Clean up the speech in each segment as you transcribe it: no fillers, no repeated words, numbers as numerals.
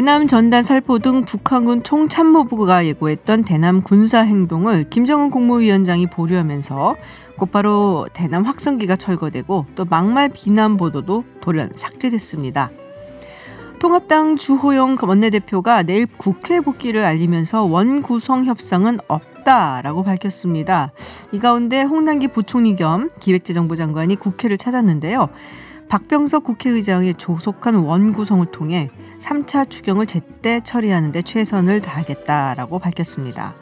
대남 전단 살포 등 북한군 총참모부가 예고했던 대남 군사 행동을 김정은 국무위원장이 보류하면서 곧바로 대남 확성기가 철거되고 또 막말 비난 보도도 돌연 삭제됐습니다. 통합당 주호영 원내대표가 내일 국회 복귀를 알리면서 원구성 협상은 없다라고 밝혔습니다. 이 가운데 홍남기 부총리 겸 기획재정부 장관이 국회를 찾았는데요. 박병석 국회의장의 조속한 원구성을 통해 3차 추경을 제때 처리하는 데 최선을 다하겠다라고 밝혔습니다.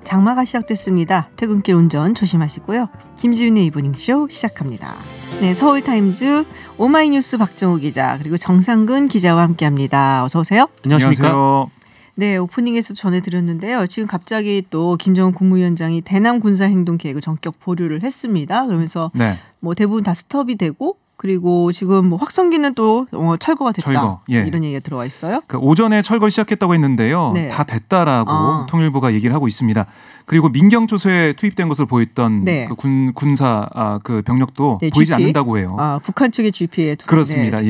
장마가 시작됐습니다. 퇴근길 운전 조심하시고요. 김지윤의 이브닝쇼 시작합니다. 네, 서울타임즈 오마이뉴스 박정우 기자 그리고 정상근 기자와 함께합니다. 어서 오세요. 안녕하십니까. 안녕하세요. 네, 오프닝에서 전해드렸는데요. 지금 갑자기 또 김정은 국무위원장이 대남 군사행동 계획을 전격 보류를 했습니다. 그러면서 뭐 대부분 다 스톱이 되고 그리고 지금 뭐 확성기는 또 철거가 됐다. 이런 얘기가 들어와 있어요. 그러니까 오전에 철거를 시작했다고 했는데요. 다 됐다라고 통일부가 얘기를 하고 있습니다. 그리고 민경초소에 투입된 것으로 보였던 그 군사 그 병력도 보이지 않는다고 해요. 북한 측의 GP에 그렇습니다.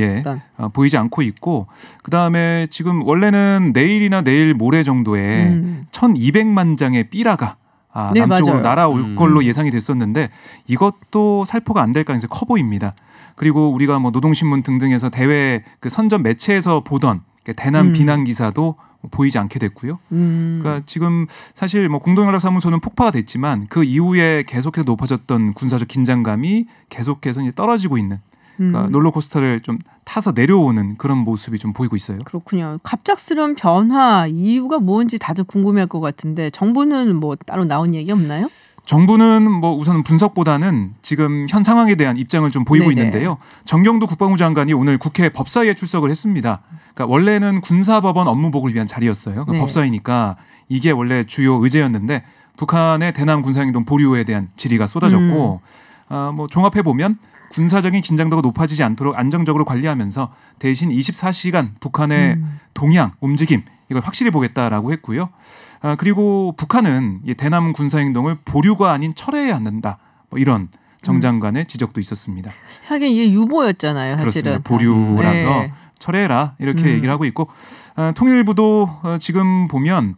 보이지 않고 있고 그다음에 지금 원래는 내일이나 내일 모레 정도에 1200만 장의 삐라가 남쪽으로 날아올 걸로 예상이 됐었는데 이것도 살포가 안 될 가능성이 커 보입니다. 그리고 우리가 뭐 노동신문 등등에서 대외 그 선전 매체에서 보던 대남 비난 기사도 보이지 않게 됐고요. 그러니까 지금 사실 뭐 공동연락사무소는 폭파가 됐지만 그 이후에 계속해서 높아졌던 군사적 긴장감이 계속해서 이제 떨어지고 있는 그러니까 롤러코스터를 좀 타서 내려오는 그런 모습이 좀 보이고 있어요. 그렇군요. 갑작스러운 변화 이유가 뭔지 다들 궁금해할 것 같은데 정부는 뭐 따로 나온 얘기 없나요? 정부는 뭐 우선 분석보다는 지금 현 상황에 대한 입장을 좀 보이고 있는데요. 정경도 국방부 장관이 오늘 국회 법사위에 출석을 했습니다. 그러니까 원래는 군사법원 업무복을 위한 자리였어요. 그러니까 법사위니까 이게 원래 주요 의제였는데 북한의 대남 군사행동 보류에 대한 질의가 쏟아졌고 뭐 종합해 보면 군사적인 긴장도가 높아지지 않도록 안정적으로 관리하면서 대신 24시간 북한의 동향, 움직임 이걸 확실히 보겠다라고 했고요. 그리고 북한은 이 대남 군사행동을 보류가 아닌 철회해야 한다. 뭐 이런 정 장관의 지적도 있었습니다. 하긴 이게 유보였잖아요. 사실은. 그렇습니다. 보류라서 철회해라 이렇게 얘기를 하고 있고 통일부도 지금 보면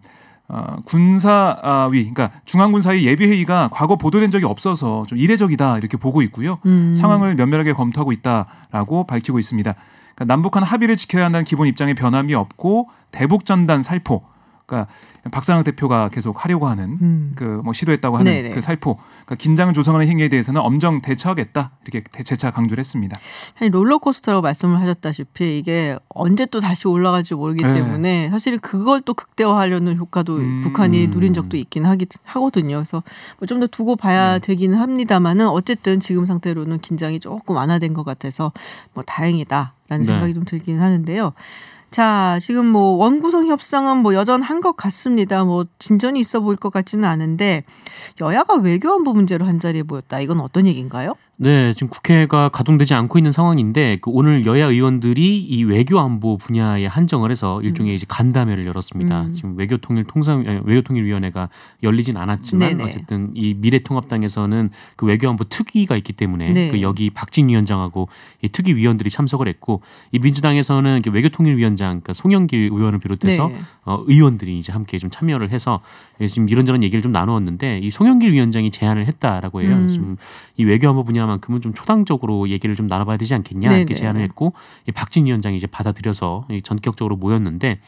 군사위, 그러니까 중앙군사위 예비회의가 과거 보도된 적이 없어서 좀 이례적이다 이렇게 보고 있고요. 상황을 면밀하게 검토하고 있다라고 밝히고 있습니다. 그러니까 남북한 합의를 지켜야 한다는 기본 입장에 변함이 없고 대북 전단 살포, 그러니까 박상학 대표가 계속 하려고 하는 그 뭐 시도했다고 하는 그 살포, 그러니까 긴장을 조성하는 행위에 대해서는 엄정 대처하겠다 이렇게 재차 강조를 했습니다. 롤러코스터라고 말씀을 하셨다시피 이게 언제 또 다시 올라갈지 모르기 때문에 사실 그걸 또 극대화하려는 효과도 북한이 누린 적도 있긴 하거든요. 그래서 뭐 좀 더 두고 봐야 되기는 합니다만은 어쨌든 지금 상태로는 긴장이 조금 완화된 것 같아서 뭐 다행이다라는 생각이 좀 들긴 하는데요. 자, 지금 뭐 원구성 협상은 뭐 여전한 것 같습니다. 뭐 진전이 있어 보일 것 같지는 않은데 여야가 외교안보 문제로 한자리에 모였다. 이건 어떤 얘기인가요? 네, 지금 국회가 가동되지 않고 있는 상황인데 오늘 여야 의원들이 이 외교안보 분야에 한정을 해서 일종의 이제 간담회를 열었습니다. 지금 외교통일위원회가 열리진 않았지만 어쨌든 이 미래통합당에서는 그 외교안보 특위가 있기 때문에 그 여기 박진 위원장하고 이 특위 위원들이 참석을 했고 이 민주당에서는 외교통일위원장 그러니까 송영길 의원을 비롯해서 의원들이 이제 함께 좀 참여를 해서 지금 이런저런 얘기를 좀 나누었는데 이 송영길 위원장이 제안을 했다라고 해요. 지금 이 외교안보 분야만큼은 좀 초당적으로 얘기를 좀 나눠봐야 되지 않겠냐 이렇게 제안을 했고 이 박진 위원장이 이제 받아들여서 전격적으로 모였는데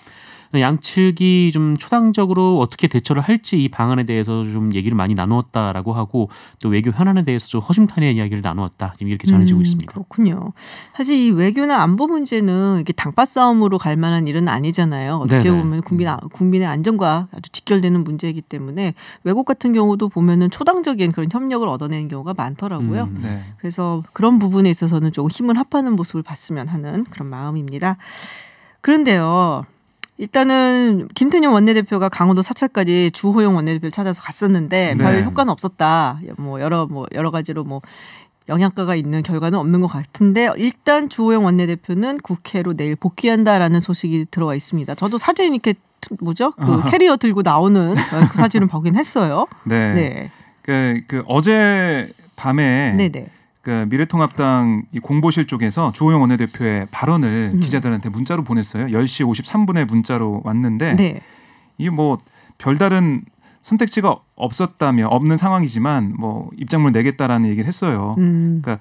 양측이 좀 초당적으로 어떻게 대처를 할지 이 방안에 대해서 좀 얘기를 많이 나누었다라고 하고 또 외교 현안에 대해서 좀 허심탄회한 이야기를 나누었다 지금 이렇게 전해지고 있습니다. 그렇군요. 사실 이 외교나 안보 문제는 이게 당파 싸움으로 갈 만한 일은 아니잖아요. 어떻게 보면 국민의 안전과 아주 직결되는 문제이기 때문에 외국 같은 경우도 보면은 초당적인 그런 협력을 얻어내는 경우가 많더라고요. 그래서 그런 부분에 있어서는 조금 힘을 합하는 모습을 봤으면 하는 그런 마음입니다. 그런데요. 일단은 김태년 원내대표가 강원도 사찰까지 주호영 원내대표를 찾아서 갔었는데 별 효과는 없었다. 여러 가지로 뭐 영향가가 있는 결과는 없는 것 같은데 일단 주호영 원내대표는 국회로 내일 복귀한다라는 소식이 들어와 있습니다. 저도 사진 이렇게 그 캐리어 들고 나오는 그 사진을 보긴 했어요. 그 어제 밤에 그 미래통합당 이 공보실 쪽에서 주호영 원내대표의 발언을 기자들한테 문자로 보냈어요. 10시 53분에 문자로 왔는데 네. 이게 뭐 별다른 선택지가 없는 상황이지만 뭐 입장문을 내겠다라는 얘기를 했어요. 그러니까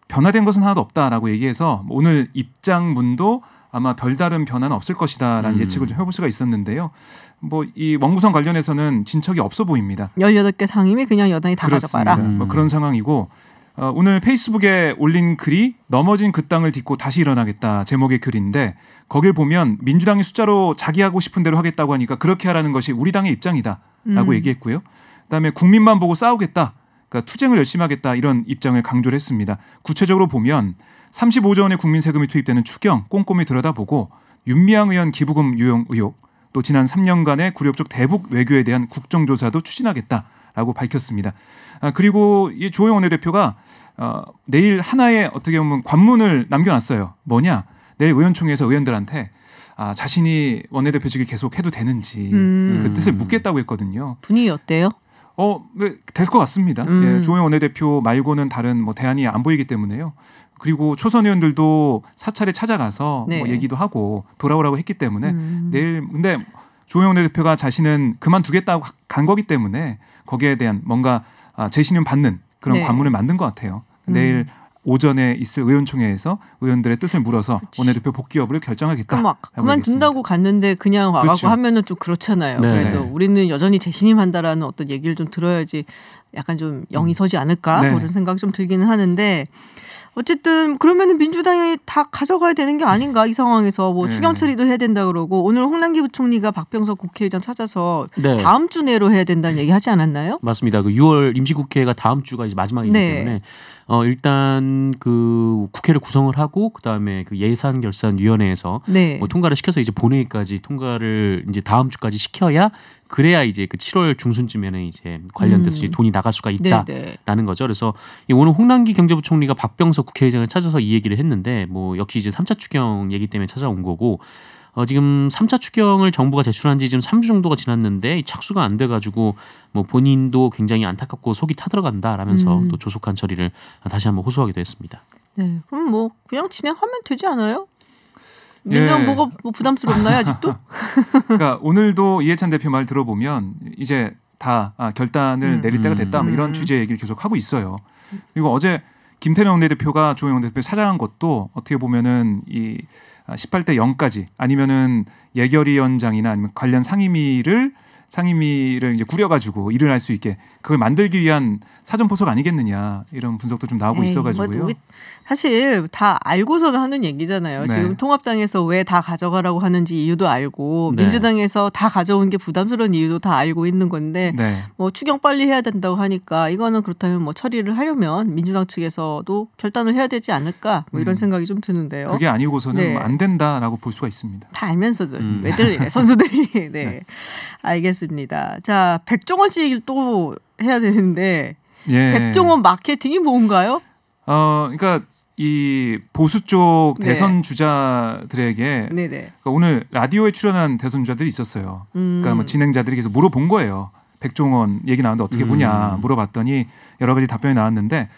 변화된 것은 하나도 없다라고 얘기해서 오늘 입장문도 아마 별다른 변화는 없을 것이다라는 예측을 좀 해볼 수가 있었는데요. 뭐 이 원구성 관련해서는 진척이 없어 보입니다. 18개 상임위 그냥 여당이 다 그렇습니다. 가져가라. 뭐 그런 상황이고 오늘 페이스북에 올린 글이 넘어진 그 땅을 딛고 다시 일어나겠다 제목의 글인데 거길 보면 민주당이 숫자로 자기 하고 싶은 대로 하겠다고 하니까 그렇게 하라는 것이 우리 당의 입장이다라고 얘기했고요. 그다음에 국민만 보고 싸우겠다. 그러니까 투쟁을 열심히 하겠다 이런 입장을 강조를 했습니다. 구체적으로 보면 35조 원의 국민 세금이 투입되는 추경 꼼꼼히 들여다보고 윤미향 의원 기부금 유용 의혹 또 지난 3년간의 굴욕적 대북 외교에 대한 국정조사도 추진하겠다라고 밝혔습니다. 그리고 이 주호영 원내대표가 내일 하나의 어떻게 보면 관문을 남겨놨어요. 뭐냐? 내일 의원총회에서 의원들한테 자신이 원내대표직을 계속 해도 되는지 그 뜻을 묻겠다고 했거든요. 분위기 어때요? 될 것 같습니다. 예, 주호영 원내대표 말고는 다른 뭐 대안이 안 보이기 때문에요. 그리고 초선 의원들도 사찰에 찾아가서 네. 뭐 얘기도 하고 돌아오라고 했기 때문에 내일 근데 주호영 원내대표가 자신은 그만두겠다고 간 거기 때문에 거기에 대한 뭔가 재신임 받는 그런 네. 관문을 만든 것 같아요. 내일 오전에 있을 의원총회에서 의원들의 뜻을 물어서 원내대표 복귀 여부를 결정하겠다. 그럼 그만둔다고 갔는데 그냥 와가고 그렇죠. 하면은 좀 그렇잖아요. 네. 그래도 우리는 여전히 재신임한다라는 어떤 얘기를 좀 들어야지 약간 좀 영이 서지 않을까 네. 그런 생각이 좀 들기는 하는데 어쨌든 그러면은 민주당이 다 가져가야 되는 게 아닌가 이 상황에서 뭐 네. 추경 처리도 해야 된다 그러고 오늘 홍남기 부총리가 박병석 국회의장 찾아서 네. 다음 주 내로 해야 된다는 얘기 하지 않았나요? 맞습니다. 그 6월 임시국회가 다음 주가 이제 마지막이기 네. 때문에 일단 그 국회를 구성을 하고 그다음에 그 예산결산위원회에서 네. 뭐 통과를 시켜서 이제 본회의까지 통과를 이제 다음 주까지 시켜야 그래야 이제 그 7월 중순쯤에는 이제 관련돼서 이제 돈이 나갈 수가 있다라는 네. 거죠. 그래서 오늘 홍남기 경제부총리가 박병석 국회의장을 찾아서 이 얘기를 했는데 뭐 역시 이제 3차 추경 얘기 때문에 찾아온 거고 지금 3차 추경을 정부가 제출한 지 지금 3주 정도가 지났는데 착수가 안 돼가지고 뭐 본인도 굉장히 안타깝고 속이 타들어간다라면서 또 조속한 처리를 다시 한번 호소하기도 했습니다. 네. 그럼 뭐 그냥 진행하면 되지 않아요? 민주당 예. 뭐가 뭐 부담스럽나요 아직도? 그러니까 오늘도 이해찬 대표 말 들어보면 이제 다 결단을 내릴 때가 됐다 뭐 이런 취지의 얘기를 계속 하고 있어요. 그리고 어제 김태년 원내대표가 주호영 원내대표 찾아간 것도 어떻게 보면은 이 18대 0까지 아니면은 예결위원장이나 아니면 관련 상임위를 이제 꾸려가지고 일을 할 수 있게 그걸 만들기 위한 사전 포석 아니겠느냐 이런 분석도 좀 나오고 있어가지고요. 뭐 사실 다 알고서는 하는 얘기잖아요. 네. 지금 통합당에서 왜 다 가져가라고 하는지 이유도 알고 네. 민주당에서 다 가져온 게 부담스러운 이유도 다 알고 있는 건데 네. 뭐 추경 빨리 해야 된다고 하니까 이거는 그렇다면 뭐 처리를 하려면 민주당 측에서도 결단을 해야 되지 않을까 뭐 이런 생각이 좀 드는데요. 그게 아니고서는 네. 뭐안 된다라고 볼 수가 있습니다. 다 알면서도 왜들 이래 선수들이 네. 알겠습니다. 자 백종원 씨 얘기를 또 해야 되는데 예. 백종원 마케팅이 뭔가요? 그러니까 이 보수 쪽 네. 대선 주자들에게 네네. 그러니까 오늘 라디오에 출연한 대선 주자들이 있었어요. 그러니까 뭐 진행자들이 계속 물어본 거예요. 백종원 얘기 나왔는데 어떻게 보냐 물어봤더니 여러 가지 답변이 나왔는데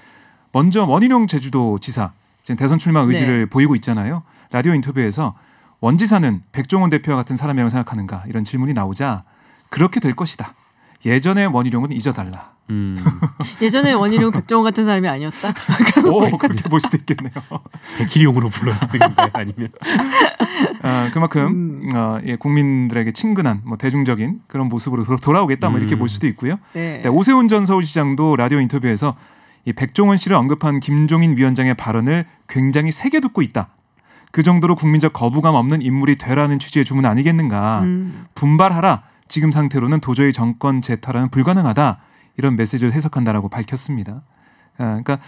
먼저 원희룡 제주도지사 지금 대선 출마 의지를 보이고 있잖아요. 라디오 인터뷰에서 원 지사는 백종원 대표와 같은 사람이라고 생각하는가 이런 질문이 나오자 그렇게 될 것이다. 예전의 원희룡은 잊어달라. 예전에 원희룡 백종원 같은 사람이 아니었다. 오, 그렇게 볼 수도 있겠네요. 백희룡으로 불러야 되는 거예요, 아니면? 그만큼 예, 국민들에게 친근한 뭐 대중적인 그런 모습으로 돌아오겠다 뭐 이렇게 볼 수도 있고요. 네. 네, 오세훈 전 서울시장도 라디오 인터뷰에서 이 백종원 씨를 언급한 김종인 위원장의 발언을 굉장히 세게 듣고 있다. 그 정도로 국민적 거부감 없는 인물이 되라는 취지의 주문 아니겠는가. 분발하라. 지금 상태로는 도저히 정권 재탈환은 불가능하다. 이런 메시지를 해석한다라고 밝혔습니다. 그러니까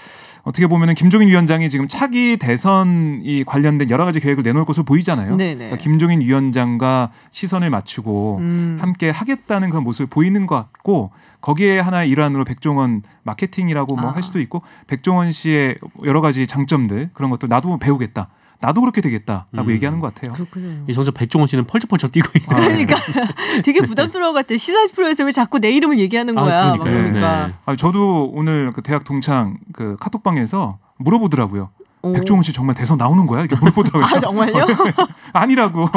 어떻게 보면은 김종인 위원장이 지금 차기 대선이 관련된 여러 가지 계획을 내놓을 것으로 보이잖아요. 그러니까 김종인 위원장과 시선을 맞추고 함께 하겠다는 그런 모습을 보이는 것 같고 거기에 하나의 일환으로 백종원 마케팅이라고 뭐 할 수도 있고 백종원 씨의 여러 가지 장점들 그런 것들 나도 배우겠다. 나도 그렇게 되겠다라고 얘기하는 것 같아요. 그렇군요. 이 정작 백종원 씨는 펄쩍펄쩍 뛰고 있는. 그러니까 되게 부담스러워 같아. 시사 프로에서 왜 자꾸 내 이름을 얘기하는 거야. 그러니까. 저도 오늘 그 대학 동창 그 카톡방에서 물어보더라고요. 백종원 씨 정말 대선 나오는 거야? 이렇게 물어보더라고요. 아, 정말요? 아니라고.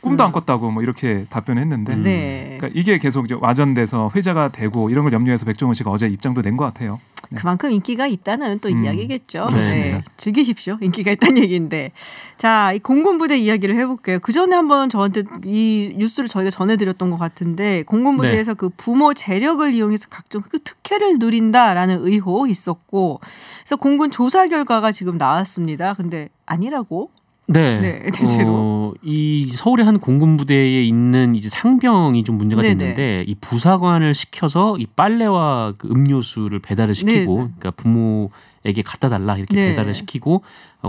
꿈도 안 꿨다고 뭐 이렇게 답변했는데 네. 그러니까 이게 계속 이제 와전돼서 회자가 되고 이런 걸 염려해서 백종원 씨가 어제 입장도 낸 것 같아요. 네. 그만큼 인기가 있다는 또 이야기겠죠. 그렇습니다. 네. 즐기십시오. 인기가 있다는 얘기인데. 자, 이 공군부대 이야기를 해볼게요. 그 전에 한번 저한테 이 뉴스를 저희가 전해드렸던 것 같은데 공군부대에서 그 부모 재력을 이용해서 각종 그 특혜를 누린다라는 의혹 있었고 그래서 공군 조사 결과가 지금 나왔습니다. 근데 아니라고? 네, 대체로 이 서울의 한 공군부대에 있는 이제 상병이 좀 문제가 됐는데 이 부사관을 시켜서 이 빨래와 그 음료수를 배달을 시키고, 그러니까 부모에게 갖다 달라 이렇게 배달을 시키고,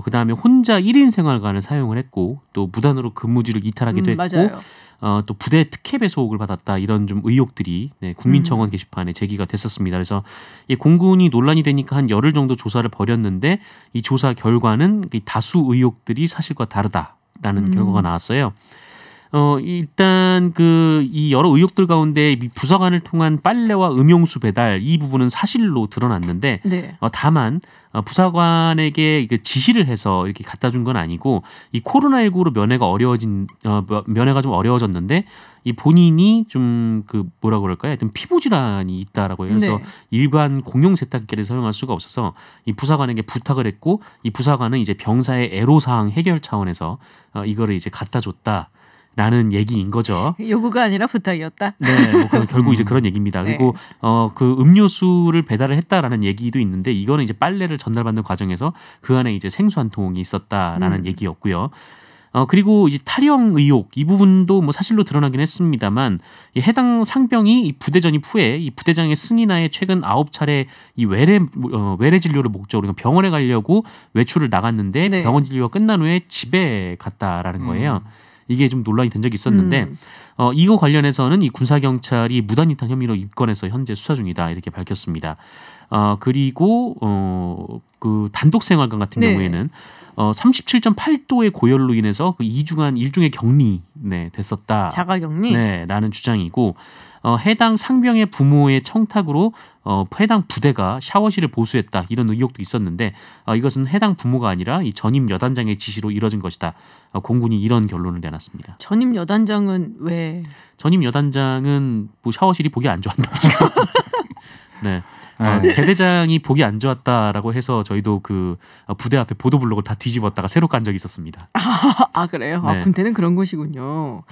그 다음에 혼자 1인 생활관을 사용을 했고, 또 무단으로 근무지를 이탈하기도 했고. 맞아요. 또 부대 특혜 배속을 받았다 이런 좀 의혹들이 국민청원 게시판에 제기가 됐었습니다. 그래서 이 공군이 논란이 되니까 한 열흘 정도 조사를 벌였는데 이 조사 결과는 다수 의혹들이 사실과 다르다라는 결과가 나왔어요. 일단 이 여러 의혹들 가운데 부사관을 통한 빨래와 음용수 배달 이 부분은 사실로 드러났는데 다만 부사관에게 지시를 해서 이렇게 갖다 준 건 아니고 이 코로나19로 면회가 좀 어려워졌는데 이 본인이 좀 뭐라 그럴까요? 하여튼 피부 질환이 있다라고 해요. 그래서 일반 공용 세탁기를 사용할 수가 없어서 이 부사관에게 부탁을 했고 이 부사관은 이제 병사의 애로사항 해결 차원에서 이거를 이제 갖다 줬다. 라는 얘기인 거죠. 요구가 아니라 부탁이었다. 네, 결국 이제 그런 얘기입니다. 그리고 그 음료수를 배달을 했다라는 얘기도 있는데 이거는 이제 빨래를 전달받는 과정에서 그 안에 이제 생수 한 통이 있었다라는 얘기였고요. 그리고 이제 탈영 의혹 이 부분도 뭐 사실로 드러나긴 했습니다만 이 해당 상병이 이 부대 전입 후에 이 부대장의 승인하에 최근 9차례 이 외래 진료를 목적으로 병원에 가려고 외출을 나갔는데 병원 진료가 끝난 후에 집에 갔다라는 거예요. 이게 좀 논란이 된 적이 있었는데 이거 관련해서는 이 군사경찰이 무단이탈 혐의로 입건해서 현재 수사 중이다 이렇게 밝혔습니다. 그리고 그 단독생활관 같은 경우에는 37.8도의 고열로 인해서 그 2주간 일종의 격리 됐었다. 자가격리? 라는 주장이고 해당 상병의 부모의 청탁으로 해당 부대가 샤워실을 보수했다 이런 의혹도 있었는데 이것은 해당 부모가 아니라 이 전임 여단장의 지시로 이뤄진 것이다. 공군이 이런 결론을 내놨습니다. 전임 여단장은 왜? 전임 여단장은 뭐 샤워실이 보기 안 좋았나 지금. 네. 대대장이 보기 안 좋았다라고 해서 저희도 그 부대 앞에 보도블록을 다 뒤집었다가 새로 깐 적이 있었습니다. 아 그래요? 아, 군대는 그런 곳이군요.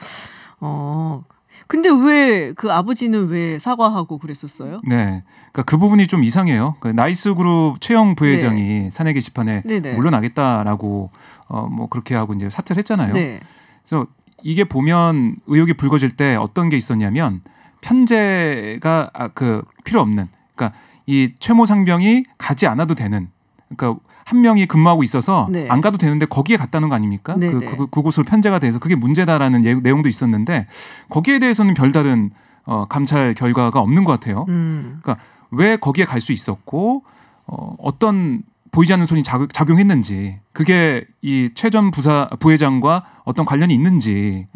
근데 왜 그 아버지는 왜 사과하고 그랬었어요? 네, 그러니까 그 부분이 좀 이상해요. 그 나이스그룹 최영 부회장이 사내 게시판에 물러나겠다라고 뭐 그렇게 하고 이제 사퇴를 했잖아요. 그래서 이게 보면 의혹이 불거질 때 어떤 게 있었냐면 편제가 필요 없는, 그러니까 이 최모 상병이 가지 않아도 되는, 그러니까 한 명이 근무하고 있어서 안 가도 되는데 거기에 갔다는 거 아닙니까? 그곳으로 편제가 돼서 그게 문제다라는 내용도 있었는데 거기에 대해서는 별다른 감찰 결과가 없는 것 같아요. 그러니까 왜 거기에 갈 수 있었고 어떤 보이지 않는 손이 작용했는지, 그게 이 최 전 부회장과 어떤 관련이 있는지,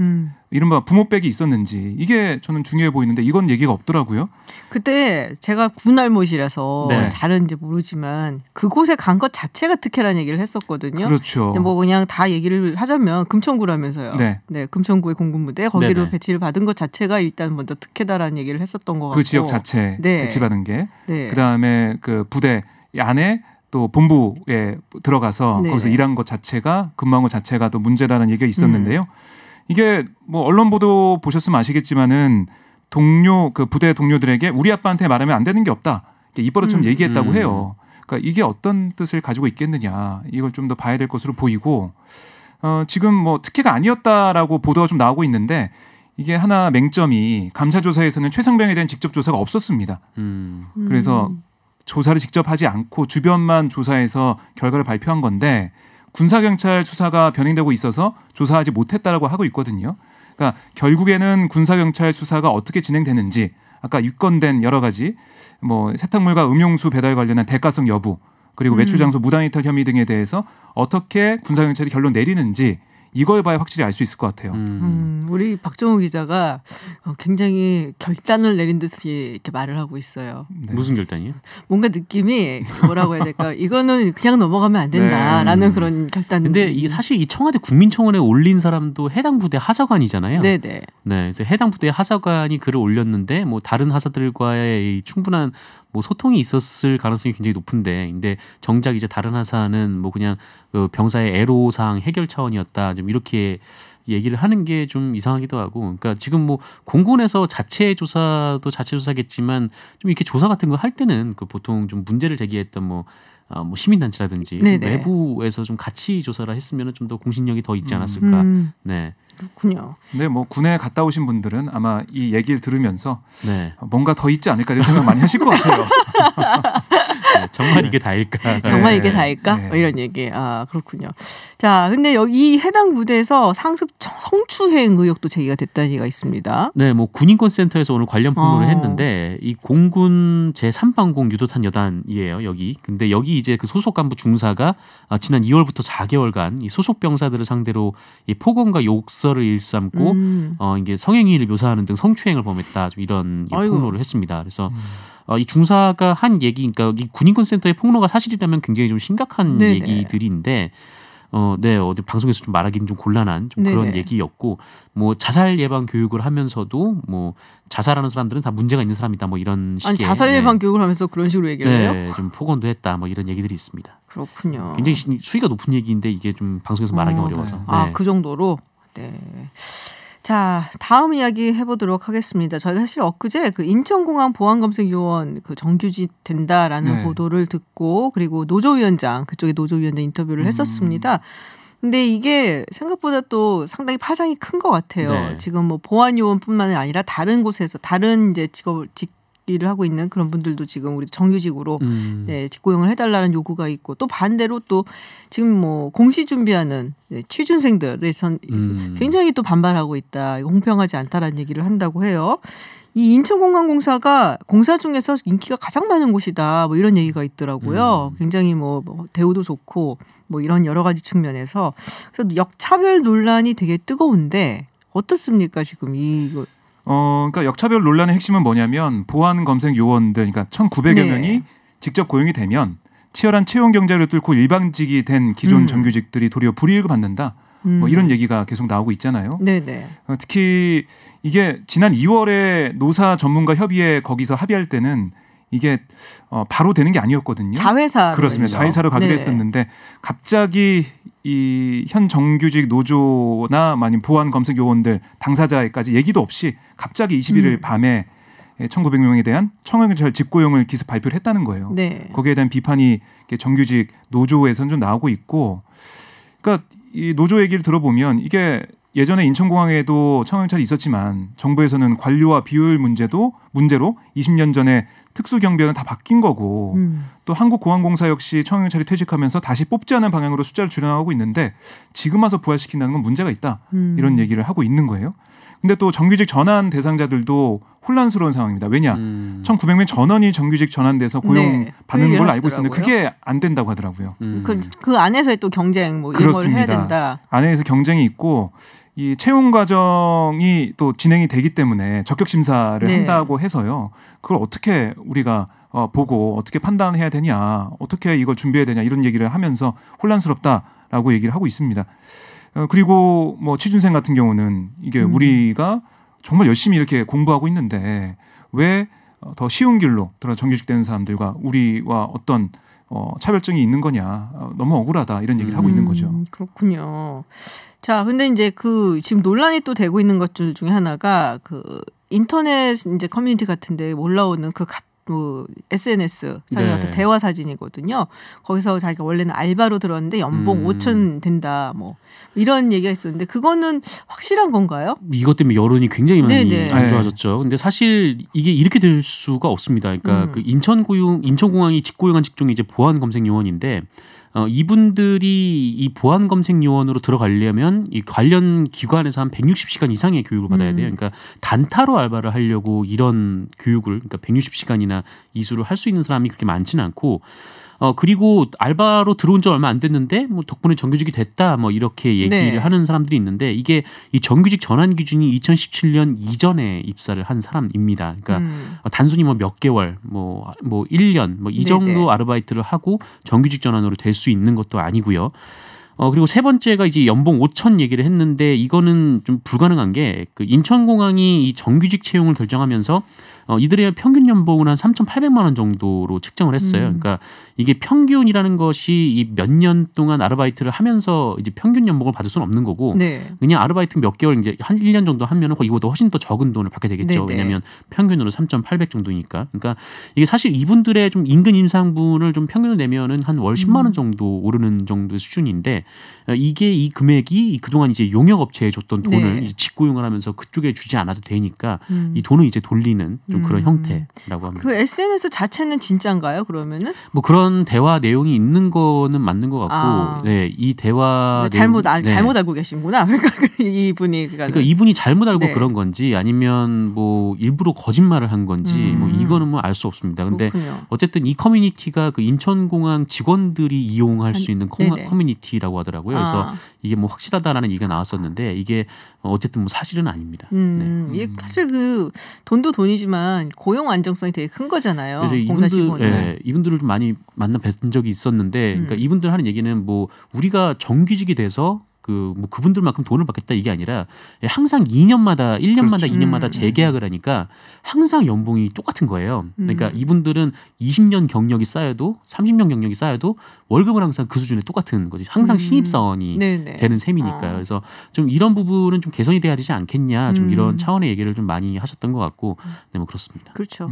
이른바 부모백이 있었는지, 이게 저는 중요해 보이는데 이건 얘기가 없더라고요. 그때 제가 군알못이라서 잘은지 모르지만 그곳에 간 것 자체가 특혜라는 얘기를 했었거든요. 그렇죠. 뭐 그냥 다 얘기를 하자면 금천구라면서요. 네, 금천구의 공군부대 거기로 배치를 받은 것 자체가 일단 먼저 특혜다라는 얘기를 했었던 것 같고, 그 지역 자체 배치받은 게, 그다음에 그 부대 안에 또 본부에 들어가서 거기서 일한 것 자체가, 근무한 것 자체가 또 문제다라는 얘기가 있었는데요. 이게 뭐 언론 보도 보셨으면 아시겠지만은 그 부대 동료들에게 우리 아빠한테 말하면 안 되는 게 없다, 입버릇처럼 얘기했다고 해요. 그러니까 이게 어떤 뜻을 가지고 있겠느냐, 이걸 좀 더 봐야 될 것으로 보이고, 지금 뭐 특혜가 아니었다라고 보도가 좀 나오고 있는데 이게 하나 맹점이 감사조사에서는 최 상병에 대한 직접 조사가 없었습니다. 그래서 조사를 직접 하지 않고 주변만 조사해서 결과를 발표한 건데 군사경찰 수사가 변행되고 있어서 조사하지 못했다라고 하고 있거든요. 그러니까 결국에는 군사경찰 수사가 어떻게 진행되는지, 아까 입건된 여러 가지 뭐 세탁물과 음용수 배달 관련한 대가성 여부, 그리고 외출 장소 무단 이탈 혐의 등에 대해서 어떻게 군사경찰이 결론 내리는지 이걸 봐야 확실히 알 수 있을 것 같아요. 우리 박정우 기자가 굉장히 결단을 내린 듯이 이렇게 말을 하고 있어요. 네. 무슨 결단이요? 뭔가 느낌이 뭐라고 해야 될까? 이거는 그냥 넘어가면 안 된다라는 네. 그런 결단. 근데 이게 사실 이 청와대 국민청원에 올린 사람도 해당 부대 하사관이잖아요. 네네. 네, 그래서 해당 부대 하사관이 글을 올렸는데 뭐 다른 하사들과의 이 충분한 뭐 소통이 있었을 가능성이 굉장히 높은데, 근데 정작 이제 다른 하사는 뭐 그냥 그 병사의 애로사항 해결 차원이었다, 좀 이렇게 얘기를 하는 게 좀 이상하기도 하고. 그러니까 지금 뭐 공군에서 자체 조사도 자체 조사겠지만 좀 이렇게 조사 같은 거 할 때는 그 보통 좀 문제를 제기했던 뭐 시민단체라든지 외부에서 좀 같이 조사를 했으면 좀 더 공신력이 더 있지 않았을까. 네. 그렇군요. 네, 뭐 군에 갔다 오신 분들은 아마 이 얘기를 들으면서 네. 뭔가 더 있지 않을까 이런 생각 많이 하실 것 같아요. 네, 정말 이게 다일까? 정말 이게 다일까? 네. 뭐 이런 얘기. 아, 그렇군요. 자, 근데 여기 이 해당 부대에서 상습 성추행 의혹도 제기가 됐다는 얘기가 있습니다. 네, 뭐 군인권센터에서 오늘 관련 폭로를 했는데, 이 공군 제3방공 유도탄 여단이에요, 여기. 근데 여기 이제 그 소속 간부 중사가 지난 2월부터 4개월간 이 소속 병사들을 상대로 이 폭언과 욕설을 일삼고 이게 성행위를 묘사하는 등 성추행을 범했다, 좀 이런 폭로를 했습니다. 그래서 이 중사가 한 얘기, 그러니까 이 군인권센터의 폭로가 사실이라면 굉장히 좀 심각한 네네. 얘기들인데, 네, 어디 방송에서 좀 말하기는 좀 곤란한 좀 그런 네네. 얘기였고, 뭐 자살 예방 교육을 하면서도 뭐 자살하는 사람들은 다 문제가 있는 사람이다, 뭐 이런 식의. 아니, 자살 예방 교육을 하면서 그런 식으로 얘기를 해요? 네, 좀 폭언도 했다, 뭐 이런 얘기들이 있습니다. 그렇군요. 굉장히 수위가 높은 얘기인데 이게 좀 방송에서 말하기 어려워서. 네. 아, 네. 그 정도로. 네. 자, 다음 이야기 해보도록 하겠습니다. 저희가 사실 엊그제 그 인천공항 보안검색요원 그 정규직 된다라는 네. 보도를 듣고, 그리고 노조위원장, 그쪽에 노조위원장 인터뷰를 했었습니다. 근데 이게 생각보다 또 상당히 파장이 큰 것 같아요. 네. 지금 뭐 보안요원뿐만 아니라 다른 곳에서 다른 이제 일을 하고 있는 그런 분들도 지금 우리 정규직으로 네, 직고용을 해달라는 요구가 있고, 또 반대로 또 지금 뭐 공시 준비하는 취준생들에선 굉장히 또 반발하고 있다. 이거 공평하지 않다라는 얘기를 한다고 해요. 이 인천공항공사가 공사 중에서 인기가 가장 많은 곳이다, 뭐 이런 얘기가 있더라고요. 굉장히 뭐 대우도 좋고 뭐 이런 여러 가지 측면에서. 그래서 역차별 논란이 되게 뜨거운데 어떻습니까 지금 이거? 그러니까 역차별 논란의 핵심은 뭐냐면 보안 검색 요원들, 그러니까 1,900여 네. 명이 직접 고용이 되면 치열한 채용 경쟁을 뚫고 일방직이 된 기존 정규직들이 도리어 불이익을 받는다. 뭐 이런 얘기가 계속 나오고 있잖아요. 네네. 특히 이게 지난 2월에 노사 전문가 협의회 거기서 합의할 때는 이게 바로 되는 게 아니었거든요. 자회사. 그렇습니다. 자회사로 가기로 했었는데 갑자기 이 현 정규직 노조나 아니면 보안 검색 요원들 당사자에까지 얘기도 없이 갑자기 21일 밤에 1,900명에 대한 청와경찰 직고용을 기습 발표를 했다는 거예요. 네. 거기에 대한 비판이 정규직 노조에서는 좀 나오고 있고, 그러니까 이 노조 얘기를 들어보면 이게 예전에 인천공항에도 청와경찰이 있었지만 정부에서는 관료와 비효율 문제로 20년 전에 특수경비원은 다 바뀐 거고, 또 한국공항공사 역시 청와경찰이 퇴직하면서 다시 뽑지 않은 방향으로 숫자를 줄여나가고 있는데 지금 와서 부활시킨다는 건 문제가 있다. 이런 얘기를 하고 있는 거예요. 근데 또 정규직 전환 대상자들도 혼란스러운 상황입니다. 왜냐? 1,900명 전원이 정규직 전환돼서 고용 받는 걸로 알고 있었는데 그게 안 된다고 하더라고요. 그 안에서의 또 경쟁 뭐 이런 걸 해야 된다. 안에서 경쟁이 있고 이 채용 과정이 또 진행이 되기 때문에 적격 심사를 한다고 해서요. 그걸 어떻게 우리가 보고 어떻게 판단해야 되냐, 어떻게 이걸 준비해야 되냐, 이런 얘기를 하면서 혼란스럽다라고 얘기를 하고 있습니다. 그리고 뭐 취준생 같은 경우는 이게 우리가 정말 열심히 이렇게 공부하고 있는데 왜 더 쉬운 길로 들어 정규직 되는 사람들과 우리와 어떤 차별점이 있는 거냐, 너무 억울하다, 이런 얘기를 하고 있는 거죠. 그렇군요. 자, 근데 이제 그 지금 논란이 또 되고 있는 것들 중에 하나가 그 인터넷 이제 커뮤니티 같은데 올라오는 그 SNS 사진 같은 대화 사진이거든요. 거기서 자기가 원래는 알바로 들었는데 연봉 5천 된다, 뭐 이런 얘기가 있었는데 그거는 확실한 건가요? 이것 때문에 여론이 굉장히 많이 네네. 안 좋아졌죠. 근데 사실 이게 이렇게 될 수가 없습니다. 그러니까 그 인천공항이 직고용한 직종이 이제 보안 검색 요원인데, 이분들이 이 보안 검색 요원으로 들어가려면 이 관련 기관에서 한 160시간 이상의 교육을 받아야 돼요. 그러니까 단타로 알바를 하려고 이런 교육을, 그러니까 160시간이나 이수를 할 수 있는 사람이 그렇게 많지는 않고, 그리고 알바로 들어온 지 얼마 안 됐는데 뭐 덕분에 정규직이 됐다 뭐 이렇게 얘기를 네. 하는 사람들이 있는데 이게 이 정규직 전환 기준이 2017년 이전에 입사를 한 사람입니다. 그러니까 단순히 뭐 몇 개월, 뭐 1년 뭐 이 정도 네네. 아르바이트를 하고 정규직 전환으로 될 수 있는 것도 아니고요. 그리고 세 번째가 이제 연봉 5천 얘기를 했는데 이거는 좀 불가능한 게 그 인천공항이 이 정규직 채용을 결정하면서 이들의 평균 연봉은 한 3,800만 원 정도로 책정을 했어요. 그러니까 이게 평균이라는 것이 이 몇 년 동안 아르바이트를 하면서 이제 평균 연봉을 받을 수는 없는 거고 네. 그냥 아르바이트 몇 개월 이제 한 1년 정도 하면은 이보다 훨씬 더 적은 돈을 받게 되겠죠. 네네. 왜냐하면 평균으로 3,800 정도니까. 그러니까 이게 사실 이분들의 좀 임금 인상분을 좀 평균을 내면은 한 월 10만 원 정도 오르는 정도의 수준인데 이게 이 금액이 그동안 이제 용역 업체에 줬던 돈을 네. 이제 직고용을 하면서 그쪽에 주지 않아도 되니까 이 돈을 이제 돌리는 좀 그런 형태라고 합니다. 그 SNS 자체는 진짜인가요? 그러면은 뭐 그런 대화 내용이 있는 거는 맞는 것 같고, 네, 이 대화 잘못 네. 알고 계신구나. 그러니까 이분이 그러니까 이분이 잘못 알고 네. 그런 건지 아니면 뭐 일부러 거짓말을 한 건지 뭐 이거는 뭐 알 수 없습니다. 근데 그렇군요. 어쨌든 이 커뮤니티가 그 인천공항 직원들이 이용할 수 있는 네네. 커뮤니티라고 하더라고요. 그래서 이게 뭐 확실하다라는 얘기가 나왔었는데 이게 어쨌든 뭐 사실은 아닙니다. 네. 이게 사실 그 돈도 돈이지만 고용 안정성이 되게 큰 거잖아요. 그래서 공사 직원은. 이분들을 좀 많이 만나 뵌 적이 있었는데, 그러니까 이분들 하는 얘기는 뭐 우리가 정규직이 돼서 뭐 그분들만큼 돈을 받겠다 이게 아니라 항상 2년마다 1년마다 그렇죠. 2년마다 재계약을 하니까 항상 연봉이 똑같은 거예요. 그러니까 이분들은 20년 경력이 쌓여도 30년 경력이 쌓여도 월급은 항상 그 수준에 똑같은 거지. 항상 신입사원이 네네. 되는 셈이니까요. 그래서 좀 이런 부분은 좀 개선이 돼야 되지 않겠냐. 좀 이런 차원의 얘기를 좀 많이 하셨던 것 같고, 네, 뭐 그렇습니다. 그렇죠.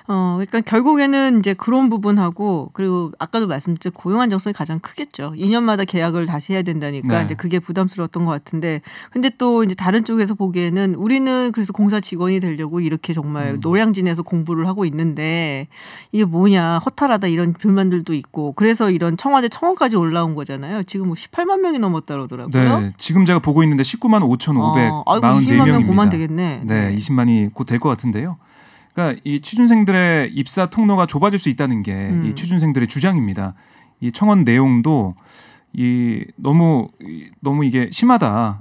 그러니까 결국에는 이제 그런 부분하고 그리고 아까도 말씀드렸죠. 고용 안정성이 가장 크겠죠. 2년마다 계약을 다시 해야 된다니까. 네. 근데 그게 부담스러웠던 것 같은데, 근데 또 이제 다른 쪽에서 보기에는 우리는 그래서 공사 직원이 되려고 이렇게 정말 노량진에서 공부를 하고 있는데 이게 뭐냐 허탈하다 이런 불만들도 있고 그래서 이런 청와대 청원까지 올라온 거잖아요. 지금 뭐 18만 명이 넘었다 그러더라고요. 네, 지금 제가 보고 있는데 19만 5,544명입니다. 아이고 20만 명 보면 되겠네. 네, 20만이 곧 될 것 같은데요. 그러니까 이 취준생들의 입사 통로가 좁아질 수 있다는 게 이 취준생들의 주장입니다. 이 청원 내용도 너무 이게 심하다.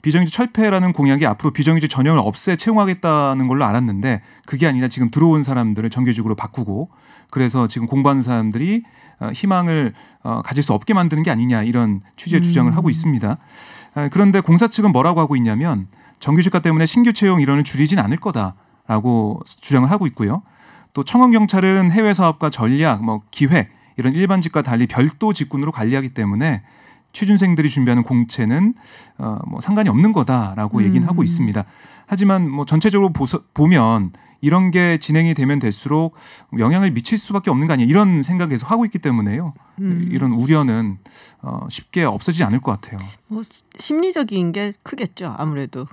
비정규직 철폐라는 공약이 앞으로 비정규직 전형을 없애 채용하겠다는 걸로 알았는데 그게 아니라 지금 들어온 사람들을 정규직으로 바꾸고 그래서 지금 공부하는 사람들이 희망을 가질 수 없게 만드는 게 아니냐 이런 취지의 주장을 하고 있습니다. 그런데 공사 측은 뭐라고 하고 있냐면 정규직화 때문에 신규 채용 인원을 줄이진 않을 거다라고 주장을 하고 있고요. 또 청원경찰은 해외 사업과 전략, 기획 이런 일반직과 달리 별도 직군으로 관리하기 때문에 취준생들이 준비하는 공채는 상관이 없는 거다라고 얘기는 하고 있습니다. 하지만 전체적으로 보면 이런 게 진행이 되면 될수록 영향을 미칠 수밖에 없는 거 아니에요. 이런 생각 계속 하고 있기 때문에요. 이런 우려는 쉽게 없어지지 않을 것 같아요. 심리적인 게 크겠죠. 아무래도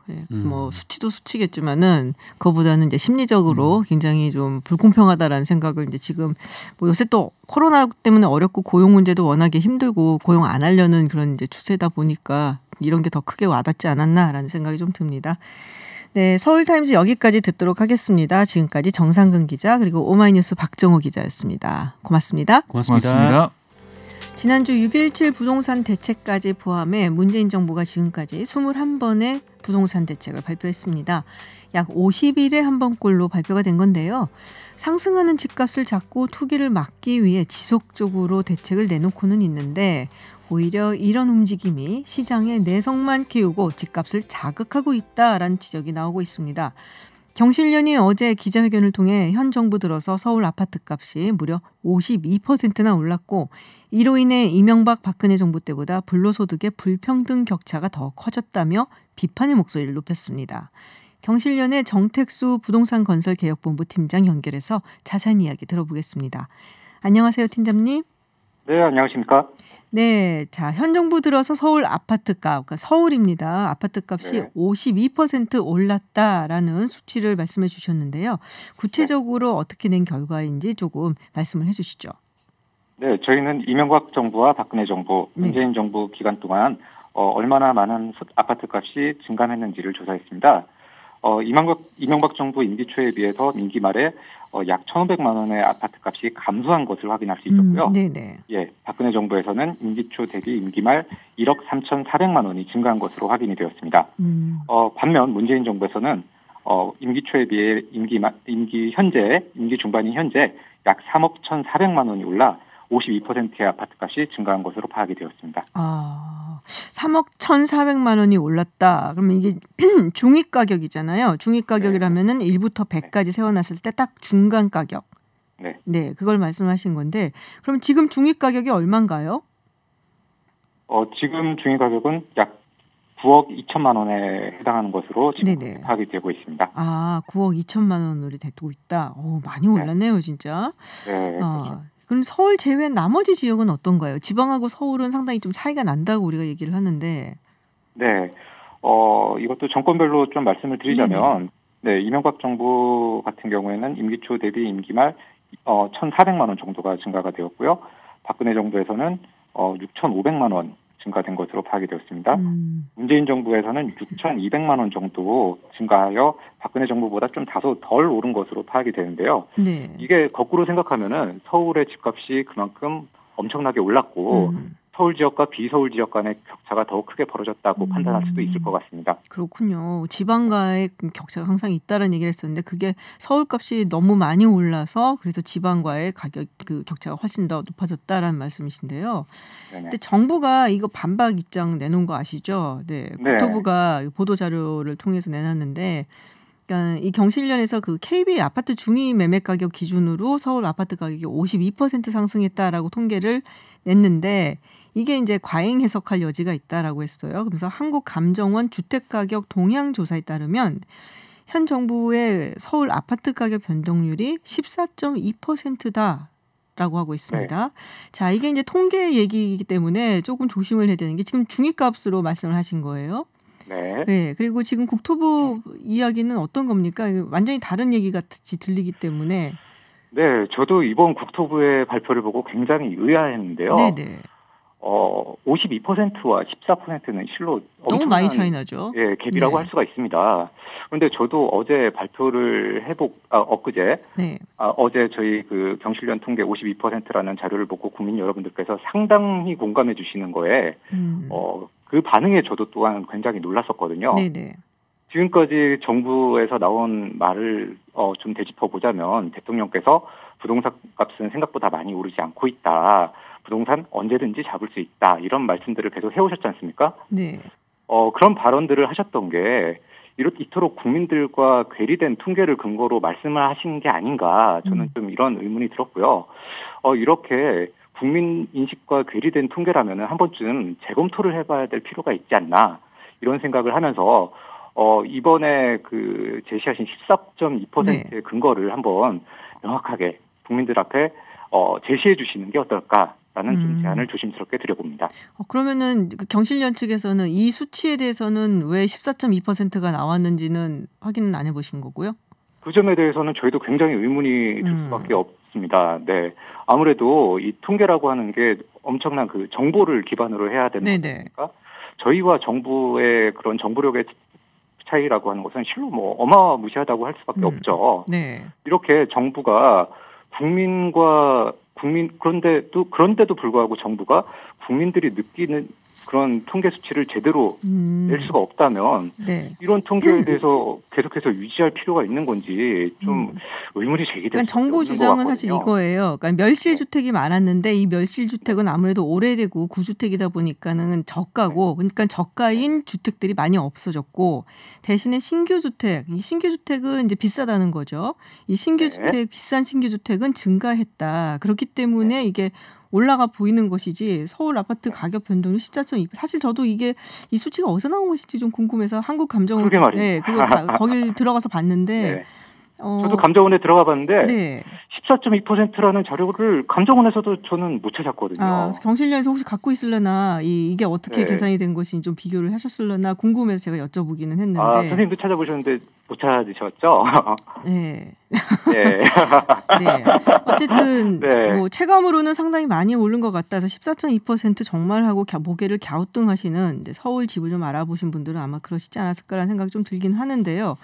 수치도 수치겠지만은 그거보다는 이제 심리적으로 굉장히 좀 불공평하다라는 생각을 이제 지금 요새 또 코로나 때문에 어렵고 고용 문제도 워낙에 힘들고 고용 안 하려는 그런 이제 추세다 보니까 이런 게 더 크게 와닿지 않았나라는 생각이 좀 듭니다. 네, 서울타임즈 여기까지 듣도록 하겠습니다. 지금까지 정상근 기자 그리고 오마이뉴스 박정호 기자였습니다. 고맙습니다. 고맙습니다. 지난주 6.17 부동산 대책까지 포함해 문재인 정부가 지금까지 21번의 부동산 대책을 발표했습니다. 약 50일에 한 번꼴로 발표가 된 건데요. 상승하는 집값을 잡고 투기를 막기 위해 지속적으로 대책을 내놓고는 있는데 오히려 이런 움직임이 시장의 내성만 키우고 집값을 자극하고 있다라는 지적이 나오고 있습니다. 경실련이 어제 기자회견을 통해 현 정부 들어서 서울 아파트값이 무려 52%나 올랐고 이로 인해 이명박 박근혜 정부 때보다 불로소득의 불평등 격차가 더 커졌다며 비판의 목소리를 높였습니다. 경실련의 정택수 부동산건설개혁본부 팀장 연결해서 자세한 이야기 들어보겠습니다. 안녕하세요, 팀장님. 네, 안녕하십니까? 네, 자, 현 정부 들어서 서울 아파트값, 그러니까 서울입니다. 아파트값이 52% 올랐다라는 수치를 말씀해 주셨는데요. 구체적으로 어떻게 낸 결과인지 조금 말씀을 해주시죠. 네, 저희는 이명박 정부와 박근혜 정부, 문재인 정부 기간 동안 얼마나 많은 아파트값이 증감했는지를 조사했습니다. 이명박 정부 임기 초에 비해서 임기 말에 약 1,500만 원의 아파트 값이 감소한 것을 확인할 수 있었고요. 네네. 예, 박근혜 정부에서는 임기 초 대비 임기 말 1억 3,400만 원이 증가한 것으로 확인이 되었습니다. 반면 문재인 정부에서는 임기 초에 비해 임기 중반인 현재 약 3억 1,400만 원이 올라 52%의 아파트 값이 증가한 것으로 파악이 되었습니다. 3억 1,400만 원이 올랐다. 그러면 이게 중위 가격이잖아요. 중위 가격이라면은 1부터 100까지 세워놨을 때 딱 중간 가격. 네. 네, 그걸 말씀하신 건데, 그럼 지금 중위 가격이 얼마인가요? 지금 중위 가격은 약 9억 2천만 원에 해당하는 것으로 지금 네네. 파악이 되고 있습니다. 9억 2천만 원으로 되고 있다. 많이 올랐네요, 진짜. 네. 그렇죠. 그럼 서울 제외 나머지 지역은 어떤가요? 지방하고 서울은 상당히 좀 차이가 난다고 우리가 얘기를 하는데. 네. 이것도 정권별로 좀 말씀을 드리자면, 네, 이명박 정부 같은 경우에는 임기 초 대비 임기 말 1,400만 원 정도가 증가가 되었고요. 박근혜 정부에서는 6,500만 원 증가된 것으로 파악이 되었습니다. 문재인 정부에서는 6,200만 원 정도 증가하여 박근혜 정부보다 좀 다소 덜 오른 것으로 파악이 되는데요. 네. 이게 거꾸로 생각하면은 서울의 집값이 그만큼 엄청나게 올랐고 서울 지역과 비서울 지역 간의 격차가 더 크게 벌어졌다고 판단할 수도 있을 것 같습니다. 그렇군요. 지방과의 격차가 항상 있다는 얘기를 했었는데 그게 서울값이 너무 많이 올라서 그래서 지방과의 가격 격차가 훨씬 더 높아졌다라는 말씀이신데요. 네네. 근데 정부가 이거 반박 입장 내놓은 거 아시죠? 네. 국토부가 보도 자료를 통해서 내놨는데 그러니까 이 경실련에서 그 KB 아파트 중위 매매 가격 기준으로 서울 아파트 가격이 52% 상승했다라고 통계를 냈는데 이게 이제 과잉 해석할 여지가 있다라고 했어요. 그래서 한국감정원 주택가격 동향 조사에 따르면 현 정부의 서울 아파트 가격 변동률이 14.2%다라고 하고 있습니다. 네. 자, 이게 이제 통계 얘기이기 때문에 조금 조심을 해야 되는 게 지금 중위값으로 말씀을 하신 거예요. 네. 네. 그리고 지금 국토부 이야기는 어떤 겁니까? 완전히 다른 얘기 같이 들리기 때문에. 네, 저도 이번 국토부의 발표를 보고 굉장히 의아했는데요. 네네. 52%와 14%는 실로 너무 많이 차이 나죠. 예, 갭이라고 네. 할 수가 있습니다. 그런데 저도 어제 발표를 엊그제, 네. 어제 저희 그 경실련 통계 52%라는 자료를 보고 국민 여러분들께서 상당히 공감해 주시는 거에, 그 반응에 저도 또한 굉장히 놀랐었거든요. 네네. 지금까지 정부에서 나온 말을 좀 되짚어 보자면 대통령께서 부동산 값은 생각보다 많이 오르지 않고 있다. 부동산 언제든지 잡을 수 있다. 이런 말씀들을 계속 해오셨지 않습니까? 네. 그런 발언들을 하셨던 게 이토록 국민들과 괴리된 통계를 근거로 말씀을 하신 게 아닌가. 저는 좀 이런 의문이 들었고요. 이렇게 국민 인식과 괴리된 통계라면 한 번쯤 재검토를 해봐야 될 필요가 있지 않나. 이런 생각을 하면서 이번에 그 제시하신 14.2%의 네. 근거를 한번 명확하게 국민들 앞에 제시해 주시는 게 어떨까라는 좀 제안을 조심스럽게 드려봅니다. 그러면은 경실련 측에서는 이 수치에 대해서는 왜 14.2%가 나왔는지는 확인은 안 해보신 거고요? 그 점에 대해서는 저희도 굉장히 의문이 들 수밖에 없습니다. 네, 아무래도 이 통계라고 하는 게 엄청난 그 정보를 기반으로 해야 되는 거니까 저희와 정부의 그런 정보력의 차이라고 하는 것은 실로 뭐 어마무시하다고 할 수밖에 없죠. 네. 이렇게 정부가 그런데도 불구하고 정부가 국민들이 느끼는 그런 통계 수치를 제대로 낼 수가 없다면 이런 통계에 대해서 계속해서 유지할 필요가 있는 건지 좀 의문이 제기돼요. 그러니까 정부 주장은 사실 이거예요. 그러니까 멸실 주택이 많았는데 이 멸실 주택은 아무래도 오래되고 구주택이다 보니까는 저가고 그러니까 저가인 주택들이 많이 없어졌고 대신에 신규 주택, 이 신규 주택은 이제 비싸다는 거죠. 이 신규 주택, 비싼 신규 주택은 증가했다. 그렇기 때문에 이게 올라가 보이는 것이지 서울 아파트 가격 변동률 14.2%. 사실 저도 이게 이 수치가 어디서 나온 것인지 좀 궁금해서 한국감정원 거길 들어가서 봤는데 저도 감정원에 들어가 봤는데 14.2%라는 자료를 감정원에서도 저는 못 찾았거든요. 경실련에서 혹시 갖고 있으려나 이게 어떻게 계산이 된 것인지 좀 비교를 하셨으려나 궁금해서 제가 여쭤보기는 했는데. 선생님도 찾아보셨는데 못 찾으셨죠? 네. 어쨌든 뭐 체감으로는 상당히 많이 오른 것 같아서 14.2% 정말 하고 고개를 갸우뚱하시는 서울 집을 좀 알아보신 분들은 아마 그러시지 않았을까라는 생각이 좀 들긴 하는데요.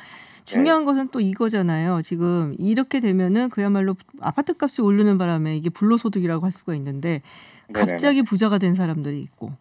중요한 것은 또 이거잖아요. 지금 이렇게 되면은 그야말로 아파트 값이 오르는 바람에 이게 불로소득이라고 할 수가 있는데 갑자기 네네네. 부자가 된 사람들이 있고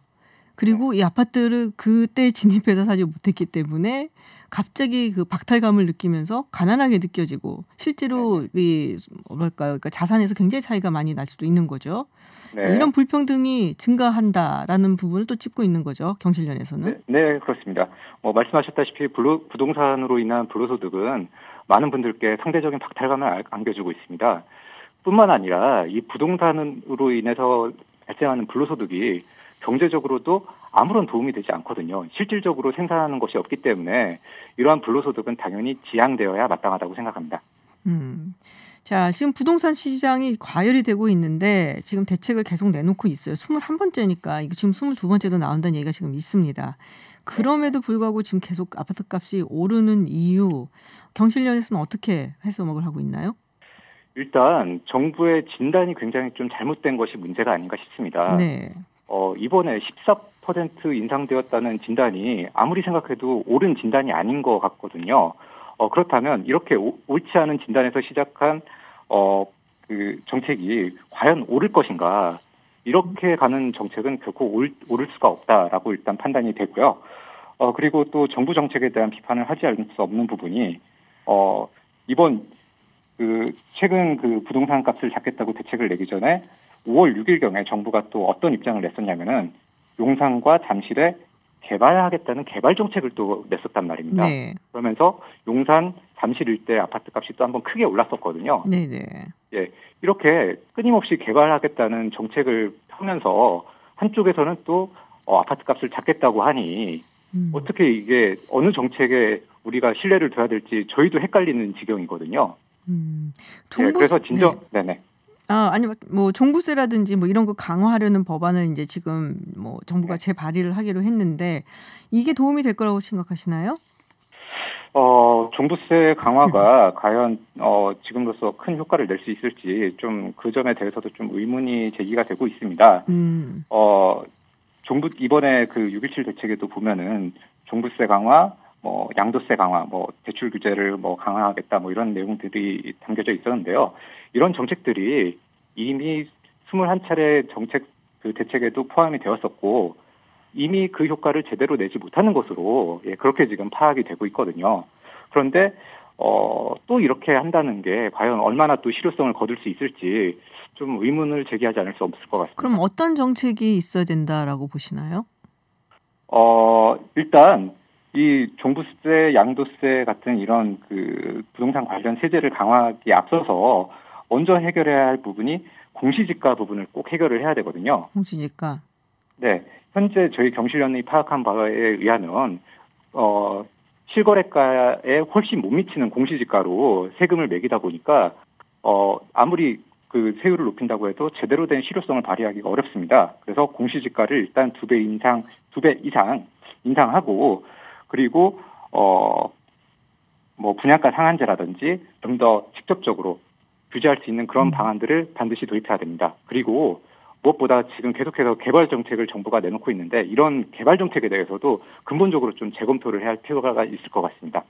그리고 이 아파트를 그때 진입해서 사지 못했기 때문에 갑자기 그 박탈감을 느끼면서 가난하게 느껴지고 실제로 이 뭐랄까요? 그러니까 자산에서 굉장히 차이가 많이 날 수도 있는 거죠. 자, 네. 이런 불평등이 증가한다라는 부분을 또 짚고 있는 거죠. 경실련에서는. 네, 그렇습니다. 말씀하셨다시피 부동산으로 인한 불로소득은 많은 분들께 상대적인 박탈감을 안겨주고 있습니다. 뿐만 아니라 이 부동산으로 인해서 발생하는 불로소득이 경제적으로도 아무런 도움이 되지 않거든요. 실질적으로 생산하는 것이 없기 때문에 이러한 불로소득은 당연히 지양되어야 마땅하다고 생각합니다. 자, 지금 부동산 시장이 과열이 되고 있는데 지금 대책을 계속 내놓고 있어요. 21번째니까 이거 지금 22번째도 나온다는 얘기가 지금 있습니다. 그럼에도 불구하고 지금 계속 아파트 값이 오르는 이유 경실련에서는 어떻게 해석을 하고 있나요? 일단 정부의 진단이 굉장히 좀 잘못된 것이 문제가 아닌가 싶습니다. 네. 이번에 14% 인상되었다는 진단이 아무리 생각해도 옳은 진단이 아닌 것 같거든요. 그렇다면 이렇게 옳지 않은 진단에서 시작한 그 정책이 과연 옳을 것인가? 이렇게 가는 정책은 결코 옳을 수가 없다라고 일단 판단이 되고요. 그리고 또 정부 정책에 대한 비판을 하지 않을 수 없는 부분이 이번 최근 그 부동산 값을 잡겠다고 대책을 내기 전에 5월 6일경에 정부가 또 어떤 입장을 냈었냐면은 용산과 잠실에 개발하겠다는 개발 정책을 또 냈었단 말입니다. 네. 그러면서 용산, 잠실 일대 아파트 값이 또 한번 크게 올랐었거든요. 네네. 예, 이렇게 끊임없이 개발하겠다는 정책을 하면서 한쪽에서는 또 아파트 값을 잡겠다고 하니 어떻게 이게 어느 정책에 우리가 신뢰를 둬야 될지 저희도 헷갈리는 지경이거든요. 예, 그래서 네네. 아니 뭐 종부세라든지 뭐 이런 거 강화하려는 법안을 이제 지금 뭐 정부가 재발의를 하기로 했는데 이게 도움이 될 거라고 생각하시나요? 종부세 강화가 과연 지금로서 큰 효과를 낼 수 있을지 좀 그 점에 대해서도 좀 의문이 제기가 되고 있습니다. 이번에 그 6.17 대책에도 보면은 종부세 강화, 양도세 강화, 대출 규제를 강화하겠다 이런 내용들이 담겨져 있었는데요. 이런 정책들이 이미 21차례 대책에도 포함이 되었었고 이미 그 효과를 제대로 내지 못하는 것으로 그렇게 지금 파악이 되고 있거든요. 그런데 또 이렇게 한다는 게 과연 얼마나 또 실효성을 거둘 수 있을지 좀 의문을 제기하지 않을 수 없을 것 같습니다. 그럼 어떤 정책이 있어야 된다라고 보시나요? 일단 이 종부세, 양도세 같은 이런 그 부동산 관련 세제를 강화하기에 앞서서 먼저 해결해야 할 부분이 공시지가 부분을 꼭 해결을 해야 되거든요. 공시지가. 네, 현재 저희 경실련이 파악한 바에 의하면 실거래가에 훨씬 못 미치는 공시지가로 세금을 매기다 보니까 아무리 그 세율을 높인다고 해도 제대로 된 실효성을 발휘하기가 어렵습니다. 그래서 공시지가를 일단 2배 이상 인상하고 그리고 분양가 상한제라든지 좀 더 직접적으로 규제할 수 있는 그런 방안들을 반드시 도입해야 됩니다. 그리고 무엇보다 지금 계속해서 개발 정책을 정부가 내놓고 있는데 이런 개발 정책에 대해서도 근본적으로 좀 재검토를 해야 할 필요가 있을 것 같습니다.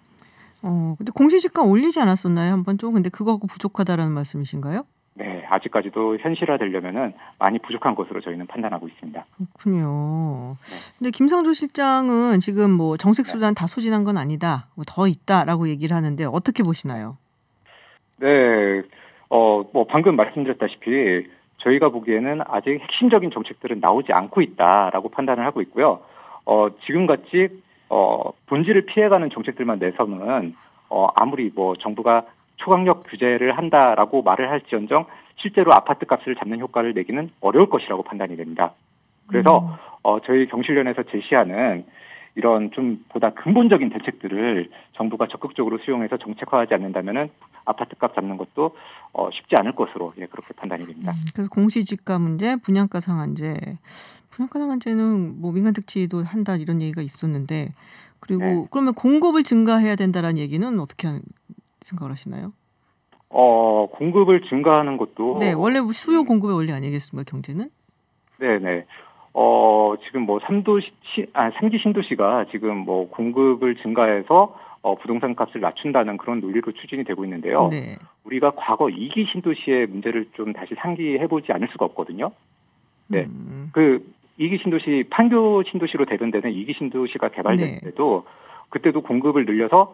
근데 공시지가 올리지 않았었나요? 한번 좀 근데 그거하고 부족하다라는 말씀이신가요? 네, 아직까지도 현실화되려면은 많이 부족한 것으로 저희는 판단하고 있습니다. 그렇군요. 근데 김상조 실장은 지금 정책 수단 다 소진한 건 아니다, 더 있다라고 얘기를 하는데 어떻게 보시나요? 네, 방금 말씀드렸다시피 저희가 보기에는 아직 핵심적인 정책들은 나오지 않고 있다라고 판단을 하고 있고요. 지금같이 본질을 피해가는 정책들만 내서는 아무리 정부가 초강력 규제를 한다라고 말을 할지언정 실제로 아파트 값을 잡는 효과를 내기는 어려울 것이라고 판단이 됩니다. 그래서 저희 경실련에서 제시하는 이런 좀 보다 근본적인 대책들을 정부가 적극적으로 수용해서 정책화하지 않는다면은 아파트 값 잡는 것도 쉽지 않을 것으로 그렇게 판단이 됩니다. 그래서 공시지가 문제, 분양가 상한제는 민간 택지도 한다 이런 얘기가 있었는데 그리고 그러면 공급을 증가해야 된다라는 얘기는 어떻게 생각을 하시나요? 공급을 증가하는 것도 네, 원래 수요 공급의 원리 아니겠습니까, 경제는? 네네. 지금 뭐 3기 신도시가 지금 뭐 공급을 증가해서 부동산 값을 낮춘다는 그런 논리로 추진이 되고 있는데요. 네. 우리가 과거 2기 신도시의 문제를 좀 다시 상기해보지 않을 수가 없거든요. 네. 그 2기 신도시, 판교 신도시로 대변되는 2기 신도시가 개발될 때도 그때도 공급을 늘려서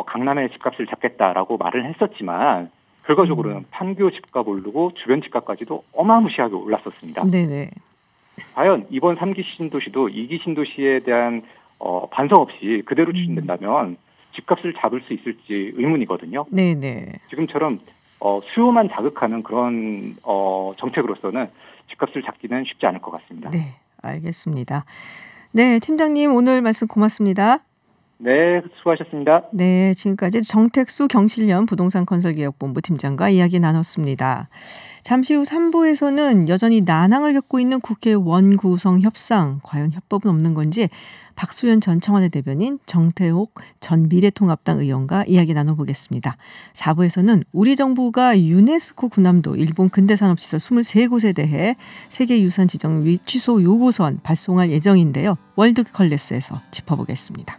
강남의 집값을 잡겠다라고 말을 했었지만 결과적으로는 판교 집값 오르고 주변 집값까지도 어마무시하게 올랐었습니다. 네네. 과연 이번 3기 신도시도 2기 신도시에 대한 반성 없이 그대로 추진된다면 집값을 잡을 수 있을지 의문이거든요. 네네. 지금처럼 수요만 자극하는 그런 정책으로서는 집값을 잡기는 쉽지 않을 것 같습니다. 네, 알겠습니다. 네, 팀장님 오늘 말씀 고맙습니다. 네, 수고하셨습니다. 네, 지금까지 정택수 경실련 부동산건설개혁본부 팀장과 이야기 나눴습니다. 잠시 후 3부에서는 여전히 난항을 겪고 있는 국회 원구성 협상, 과연 협법은 없는 건지 박수현 전 청와대 대변인, 정태옥 전 미래통합당 의원과 이야기 나눠보겠습니다. 4부에서는 우리 정부가 유네스코 군함도 일본 근대산업시설 23곳에 대해 세계유산 지정 취소 요구서안 발송할 예정인데요. 월드컬래스에서 짚어보겠습니다.